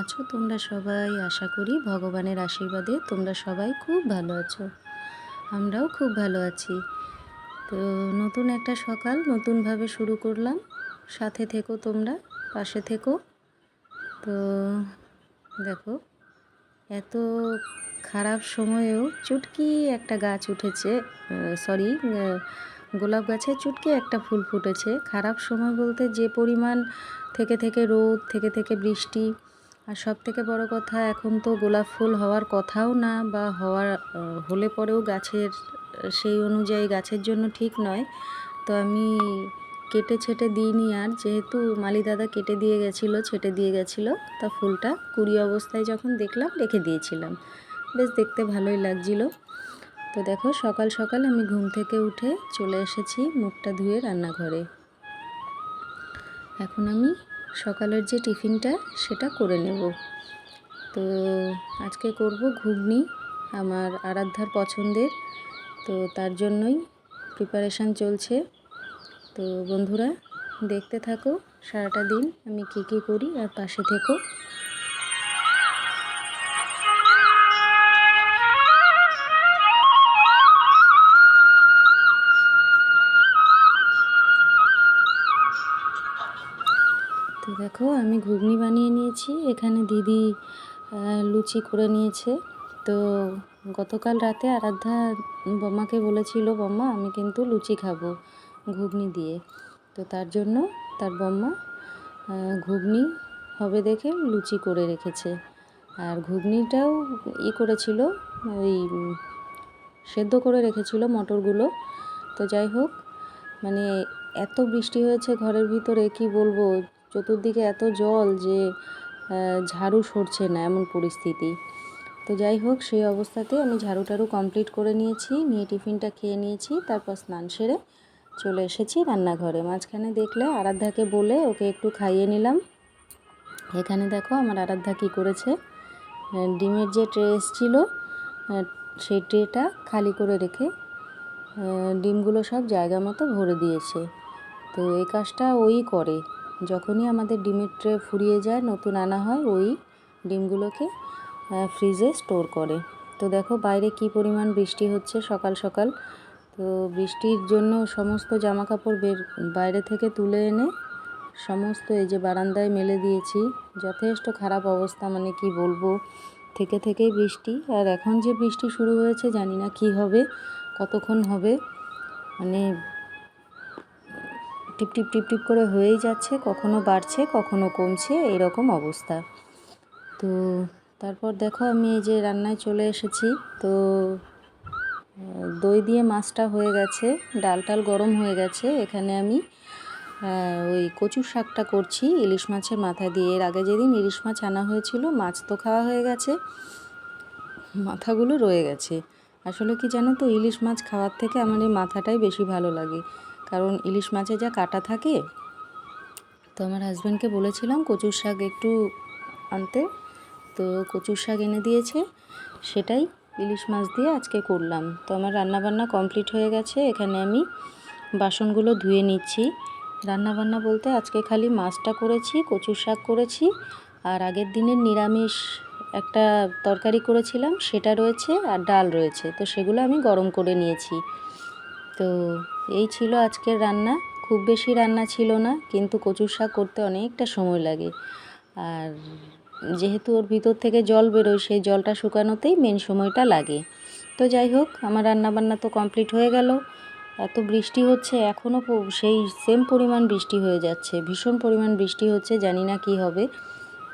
আছো তোমরা সবাই? আশা করি ভগবানের আশীর্বাদে তোমরা সবাই খুব ভালো আছো। আমরাও খুব ভালো আছি। তো নতুন একটা সকাল নতুনভাবে শুরু করলাম। সাথে থেকো, তোমরা পাশে থেকো। তো দেখো, এত খারাপ সময়েও চুটকি একটা গাছ উঠেছে, গোলাপ গাছে চুটকি একটা ফুল ফুটেছে। খারাপ সময় বলতে যে পরিমাণ থেকে থেকে রোদ, থেকে থেকে বৃষ্টি, আর সব থেকে বড় কথা, এখন তো গোলাপ ফুল হওয়ার কথাও না, বা হলে পরেও গাছের সেই অনুযায়ী গাছের জন্য ঠিক নয়। তো আমি কেটে ছেটে দিইনি, আর যেহেতু মালি দাদা কেটে দিয়ে গেছিলো, ছেটে দিয়ে গেছিলো, তা ফুলটা কুড়ি অবস্থায় যখন দেখলাম রেখে দিয়েছিলাম। বেশ দেখতে ভালোই লাগছিলো। তো দেখো, সকাল সকাল আমি ঘুম থেকে উঠে চলে এসেছি মুখটা ধুয়ে রান্নাঘরে। এখন আমি সকালের যে টিফিনটা সেটা করে নেব। তো আজকে করব ঘুগনি, আমার আরাধ্যার পছন্দের। তো তার জন্যই প্রিপারেশান চলছে। তো বন্ধুরা, দেখতে থাকো সারাটা দিন আমি কী কী করি, আর পাশে থেকো। তো দেখো, আমি ঘুগনি বানিয়ে নিয়েছি। এখানে দিদি লুচি করে নিয়েছে। তো গতকাল রাতে আরাধ্যা বম্মাকে বলেছিল, বম্মা আমি কিন্তু লুচি খাবো ঘুগনি দিয়ে। তো তার জন্য তার বম্মা ঘুগনি হবে দেখে লুচি করে রেখেছে। আর ঘুগনিটাও করেছিল, ওই সেদ্ধ করে রেখেছিল মটরগুলো। তো যাই হোক, মানে এত বৃষ্টি হয়েছে ঘরের ভিতরে, কি বলবো, চতুর্দিকে এত জল যে ঝাড়ু সরছে না, এমন পরিস্থিতি। তো যাই হোক, সেই অবস্থাতে আমি ঝাড়ু টাড়ু কমপ্লিট করে নিয়েছি, নিয়ে টিফিনটা খেয়ে নিয়েছি। তারপর স্নান সেরে চলে এসেছি রান্নাঘরে। মাঝখানে দেখলে আরাধ্যাকে বলে ওকে একটু খাইয়ে নিলাম। এখানে দেখো আমার আরাধ্যা কী করেছে, ডিমের যে ট্রে এসেছিলো সেই ট্রেটা খালি করে রেখে ডিমগুলো সব জায়গা মতো ভরে দিয়েছে। তো এই কাজটা ওই করে, যখনই আমাদের ডিমের ট্রে ফুরিয়ে যায়, নতুন আনা হয়, ওই ডিমগুলোকে ফ্রিজে স্টোর করে। তো দেখো বাইরে কি পরিমাণ বৃষ্টি হচ্ছে সকাল সকাল। তো বৃষ্টির জন্য সমস্ত জামাকাপড় বাইরে থেকে তুলে এনে সমস্ত এই যে বারান্দায় মেলে দিয়েছি। যথেষ্ট খারাপ অবস্থা, মানে কি বলবো, থেকে থেকেই বৃষ্টি। আর এখন যে বৃষ্টি শুরু হয়েছে জানি না কি হবে, কতক্ষণ হবে, মানে টিপ টিপ টিপ টিপ করে হয়েই যাচ্ছে, কখনো বাড়ছে কখনো কমছে, এরকম অবস্থা। তো তারপর দেখো আমি এই যে রান্নায় চলে এসেছি। তো দই দিয়ে মাছটা হয়ে গেছে, ডাল টাল গরম হয়ে গেছে। এখানে আমি ওই কচুর শাকটা করছি ইলিশ মাছের মাথা দিয়ে। এর আগে যেদিন ইলিশ মাছ আনা হয়েছিল, মাছ তো খাওয়া হয়ে গেছে, মাথাগুলো রয়ে গেছে। আসলে কি জানো তো, ইলিশ মাছ খাওয়ার থেকে আমার এই মাথাটাই বেশি ভালো লাগে, কারণ ইলিশ মাছে যা কাটা থাকে। তো আমার হাজব্যান্ডকে বলেছিলাম কচুর শাক একটু আনতে, তো কচুর শাক এনে দিয়েছে, সেটাই ইলিশ মাছ দিয়ে আজকে করলাম। তো আমার রান্নাবান্না কমপ্লিট হয়ে গেছে। এখানে আমি বাসনগুলো ধুয়ে নিচ্ছি। রান্নাবান্না বলতে আজকে খালি মাছটা করেছি, কচুর শাক করেছি, আর আগের দিনের নিরামিষ একটা তরকারি করেছিলাম সেটা রয়েছে, আর ডাল রয়েছে। তো সেগুলো আমি গরম করে নিয়েছি। তো এই ছিল আজকের রান্না। খুব বেশি রান্না ছিল না, কিন্তু কচুর শাক করতে অনেকটা সময় লাগে। আর যেহেতু ওর ভিতর থেকে জল বেরোয়, সেই জলটা শুকানোতেই মেন সময়টা লাগে। তো যাই হোক, আমার রান্নাবান্না তো কমপ্লিট হয়ে গেল। এত বৃষ্টি হচ্ছে, এখনও সেই সেম পরিমাণ বৃষ্টি হয়ে যাচ্ছে, ভীষণ পরিমাণ বৃষ্টি হচ্ছে, জানি না কি হবে।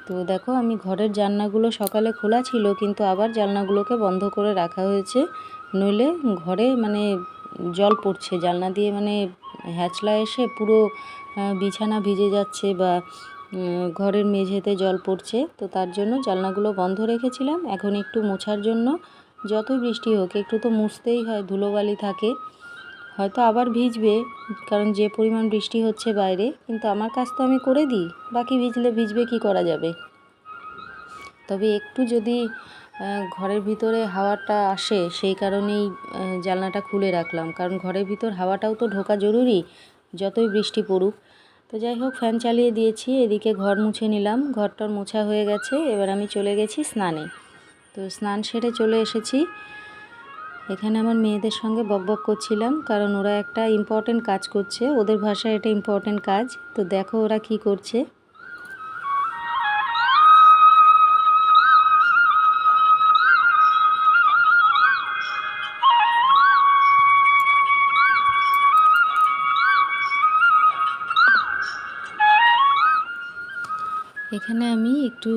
তো দেখো, আমি ঘরের জানলাগুলো সকালে খোলা ছিল, কিন্তু আবার জানলাগুলোকে বন্ধ করে রাখা হয়েছে, নইলে ঘরে মানে জল পড়ছে জানলা দিয়ে, মানে হ্যাচলা এসে পুরো বিছানা ভিজে যাচ্ছে, বা ঘরের মেঝেতে জল পড়ছে। তো তার জন্য জানলাগুলো বন্ধ রেখেছিলাম। এখন একটু মোছার জন্য, যতই বৃষ্টি হোক একটু তো মুছতেই হয়, ধুলোবালি থাকে, হয়তো আবার ভিজবে, কারণ যে পরিমাণ বৃষ্টি হচ্ছে বাইরে। কিন্তু আমার কাজ তো আমি করে দিই, বাকি ভিজবে, কি করা যাবে। তবে একটু যদি ঘরের ভিতরে হাওয়াটা আসে, সেই কারণেই জানলাটা খুলে রাখলাম, কারণ ঘরের ভিতর হাওয়াটাও তো ঢোকা জরুরি, যতই বৃষ্টি পড়ুক। তো যাই হোক ফ্যান চালিয়ে দিয়েছি, এদিকে ঘর মুছে নিলাম, ঘরটার মোছা হয়ে গেছে। এবার আমি চলে গেছি স্নানে। তো স্নান সেরে চলে এসেছি। এখানে আমার মেয়েদের সঙ্গে বকবক করছিলাম, কারণ ওরা একটা ইম্পর্টেন্ট কাজ করছে, ওদের ভাষায় এটা ইম্পর্টেন্ট কাজ। তো দেখো ওরা কি করছে। এখানে আমি একটু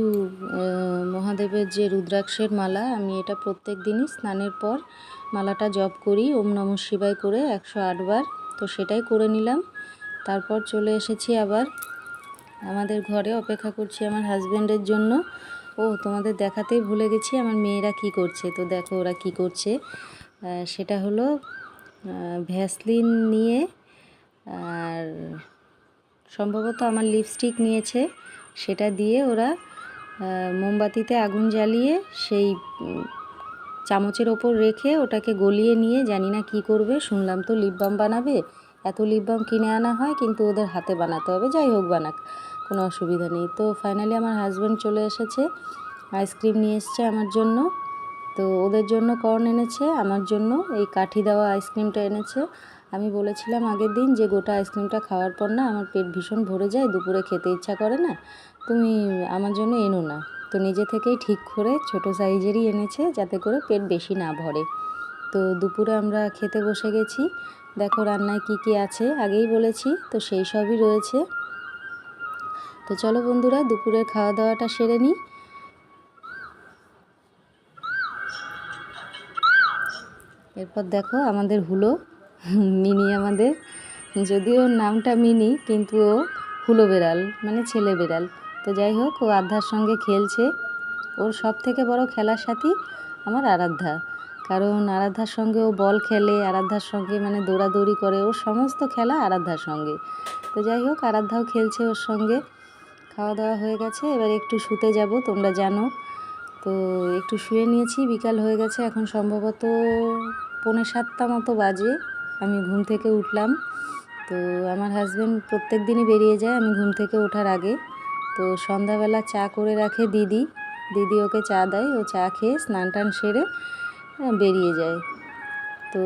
মহাদেবের যে রুদ্রাক্ষের মালা, আমি এটা প্রত্যেক দিনই স্নানের পর মালাটা জপ করি, ওম নমঃ শিবায় করে 108 বার। তো সেটাই করে নিলাম। তারপর চলে এসেছি আবার আমাদের ঘরে, অপেক্ষা করছি আমার হাজব্যান্ডের জন্য। ও তোমাদের দেখাতেই ভুলে গেছি আমার মেয়েরা কি করছে। তো দেখো ওরা কি করছে। সেটা হলো ভ্যাসলিন নিয়ে আর সম্ভবত আমার লিপস্টিক নিয়েছে, সেটা দিয়ে ওরা মোমবাতিতে আগুন জ্বালিয়ে সেই চামচের ওপর রেখে ওটাকে গলিয়ে নিয়ে জানি না কি করবে। শুনলাম তো লিপ বাম বানাবে, এত লিপ বাম কিনে আনা হয় কিন্তু ওদের হাতে বানাতে হবে। যাই হোক বানাক, কোনো অসুবিধা নেই। তো ফাইনালি আমার হাজব্যান্ড চলে এসেছে, আইসক্রিম নিয়ে এসছে আমার জন্য। তো ওদের জন্য কর্ন এনেছে, আমার জন্য এই কাঠি দেওয়া আইসক্রিমটা এনেছে। আমি বলেছিলাম আগের দিন যে গোটা আইসক্রিমটা খাওয়ার পর না আমার পেট ভীষণ ভরে যায়, দুপুরে খেতে ইচ্ছা করে না, তুমি আমার জন্য এনো না। তো নিজে থেকেই ঠিক করে ছোট সাইজেরই এনেছে, যাতে করে পেট বেশি না ভরে। তো দুপুরে আমরা খেতে বসে গেছি। দেখো রান্নায় কি কি আছে আগেই বলেছি, তো সেই সবই রয়েছে। তো চলো বন্ধুরা দুপুরের খাওয়া দাওয়াটা সেরে নিই। এরপর দেখো আমাদের হুলো, মিনি আমাদের, যদিও ওর নামটা মিনি কিন্তু ও হুলো বেড়াল, মানে ছেলে বেড়াল। তো যাই হোক ও আরাধ্যার সঙ্গে খেলছে। ওর সব থেকে বড় খেলার সাথী আমার আরাধ্যা, কারণ আরাধ্যার সঙ্গে ও বল খেলে, আরাধ্যার সঙ্গে মানে দৌড়াদৌড়ি করে, ওর সমস্ত খেলা আরাধ্যার সঙ্গে। তো যাই হোক আরাধ্যাও খেলছে ওর সঙ্গে। খাওয়া দাওয়া হয়ে গেছে, এবার একটু শুতে যাব, তোমরা জানো। তো একটু শুয়ে নিয়েছি, বিকাল হয়ে গেছে, এখন সম্ভবত 6:45 মতো বাজে আমি ঘুম থেকে উঠলাম। তো আমার হাজব্যান্ড প্রত্যেক দিনই বেরিয়ে যায় আমি ঘুম থেকে ওঠার আগে। তো সন্ধ্যাবেলা চা করে রাখে দিদি, দিদি ওকে চা দেয়, ও চা খেয়ে স্নান টান সেরে বেরিয়ে যায়। তো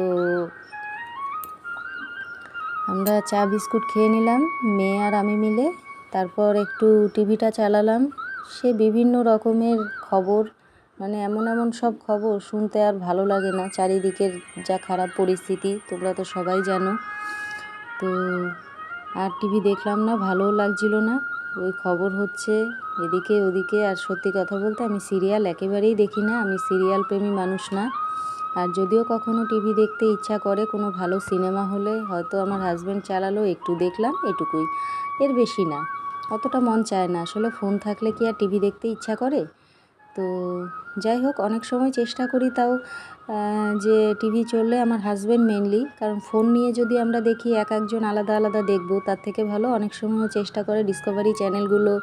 আমরা চা বিস্কুট খেয়ে নিলাম মেয়ে আর আমি মিলে। তারপর একটু টিভিটা চালালাম, সে বিভিন্ন রকমের খবর, মানে এমন এমন সব খবর শুনতে আর ভালো লাগে না। চারিদিকের যা খারাপ পরিস্থিতি তোমরা তো সবাই জানো। তো আর টিভি দেখলাম না, ভালোও লাগছিল না, ওই খবর হচ্ছে এদিকে ওদিকে। আর সত্যি কথা বলতে আমি সিরিয়াল একেবারেই দেখি না, আমি সিরিয়াল প্রেমী মানুষ না। আর যদিও কখনো টিভি দেখতে ইচ্ছা করে, কোনো ভালো সিনেমা হলে হয়তো আমার হাজব্যান্ড চালালো, একটু দেখলাম, এটুকুই, এর বেশি না। অতটা মন চায় না আসলে, ফোন থাকলে কি আর টিভি দেখতে ইচ্ছা করে। তো যাই হোক অনেক সময় চেষ্টা করি তাও যে টিভি চললে আমার হাজব্যান্ড মেনলি, কারণ ফোন নিয়ে যদি আমরা দেখি এক একজন আলাদা আলাদা দেখব, তার থেকে ভালো অনেক সময় চেষ্টা করে ডিসকভারি চ্যানেলগুলো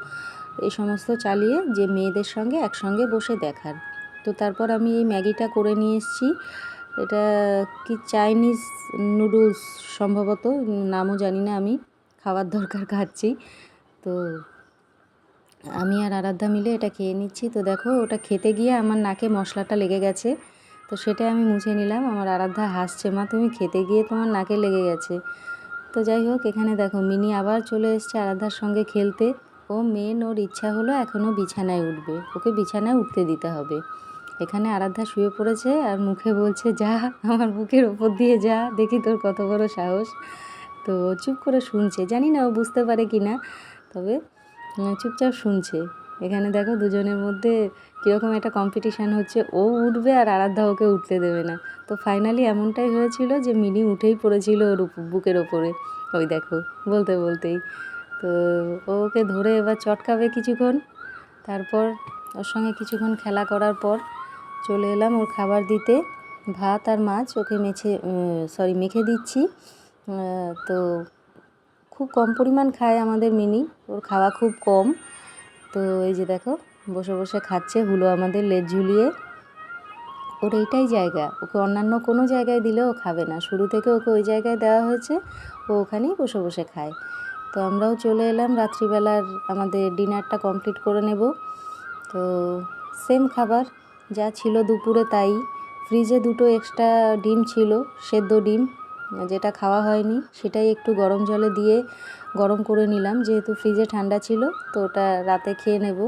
এই সমস্ত চালিয়ে যে মেয়েদের সঙ্গে একসঙ্গে বসে দেখার। তো তারপর আমি এই ম্যাগিটা করে নিয়ে এসেছি, এটা কি চাইনিজ নুডলস সম্ভবত, নামও জানি না আমি, খাওয়ার দরকার খাচ্ছি। তো আমি আর আরাধ্যা মিলে এটা খেয়ে নিচ্ছি। তো দেখো ওটা খেতে গিয়ে আমার নাকে মশলাটা লেগে গেছে, তো সেটা আমি মুছে নিলাম। আমার আরাধ্যা হাসছে, মা তুমি খেতে গিয়ে তোমার নাকে লেগে গেছে। তো যাই হোক এখানে দেখো মিনি আবার চলে এসছে আরাধ্যার সঙ্গে খেলতে। ও মেন ওর ইচ্ছা হলো এখনও বিছানায় উঠবে, ওকে বিছানায় উঠতে দিতে হবে। এখানে আরাধ্যা শুয়ে পড়েছে আর মুখে বলছে যা আমার বুকের ওপর দিয়ে যা, দেখি তোর কত বড় সাহস। তো চুপ করে শুনছে, জানি না ও বুঝতে পারে কি না, তবে চুপচাপ শুনছে। এখানে দেখো দুজনের মধ্যে কীরকম একটা কম্পিটিশান হচ্ছে, ও উঠবে আর আরাধ্যা ওকে উঠতে দেবে না। তো ফাইনালি এমনটাই হয়েছিল যে মিনি উঠেই পড়েছিল ওর বুকের ওপরে, ওই দেখো বলতে বলতেই। তো ওকে ধরে এবার চটকাবে কিছুক্ষণ, তারপর ওর সঙ্গে কিছুক্ষণ খেলা করার পর চলে এলাম ওর খাবার দিতে। ভাত আর মাছ ওকে মেখে দিচ্ছি। তো খুব কম পরিমাণ খায় আমাদের মিনি, ওর খাওয়া খুব কম। তো এই যে দেখো বসে বসে খাচ্ছে, হুলো আমাদের লেজ ঝুলিয়ে। ওর এইটাই জায়গা, ওকে অন্যান্য কোনো জায়গায় দিলেও ও খাবে না, শুরু থেকে ওকে ওই জায়গায় দেওয়া হয়েছে, ও ওখানেই বসে বসে খায়। তো আমরাও চলে এলাম রাত্রিবেলার আমাদের ডিনারটা কমপ্লিট করে নেব। তো সেম খাবার যা ছিল দুপুরে তাই। ফ্রিজে 2টো এক্সট্রা ডিম ছিল, সেদ্ধ ডিম, যেটা খাওয়া হয়নি সেটাই একটু গরম জলে দিয়ে গরম করে নিলাম, যেহেতু ফ্রিজে ঠান্ডা ছিল। তো ওটা রাতে খেয়ে নেব,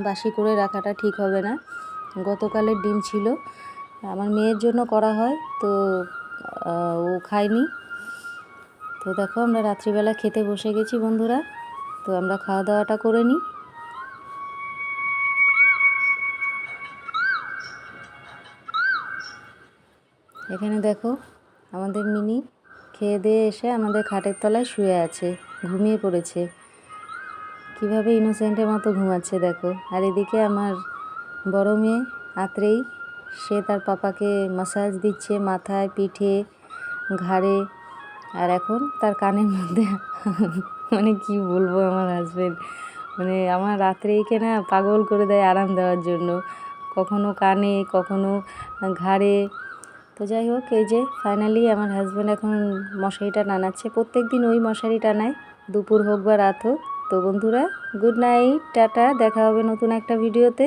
বাসি করে রাখাটা ঠিক হবে না। গতকালের ডিম ছিল, আমার মেয়ের জন্য করা হয়, তো ও খায়নি। তো দেখো আমরা রাত্রিবেলা খেতে বসে গেছি বন্ধুরা। তো আমরা খাওয়া দাওয়াটা করে নিই। এখানে দেখো আমাদের মিনি খেয়ে দিয়ে এসে আমাদের খাটের তলায় শুয়ে আছে, ঘুমিয়ে পড়েছে। কিভাবে ইনোসেন্টের মতো ঘুমাচ্ছে দেখো। আর এদিকে আমার বড় মেয়ে আত্রেই, সে তার পাপাকে মাসাজ দিচ্ছে মাথায়, পিঠে, ঘাড়ে। আর এখন তার কানের মধ্যে মানে কি বলবো, আমার হাজবেন্ড মানে আমার রাত্রেইকে না পাগল করে দেয় আরাম দেওয়ার জন্য, কখনো কানে কখনো ঘাড়ে। তো যাই হোক, এই যে ফাইনালি আমার হাজব্যান্ড এখন মশারিটা টানাচ্ছে। প্রত্যেক দিন ওই মশারি টানায়, দুপুর হোক বা রাত হোক। তো বন্ধুরা, গুড নাইট, টাটা, দেখা হবে নতুন একটা ভিডিওতে।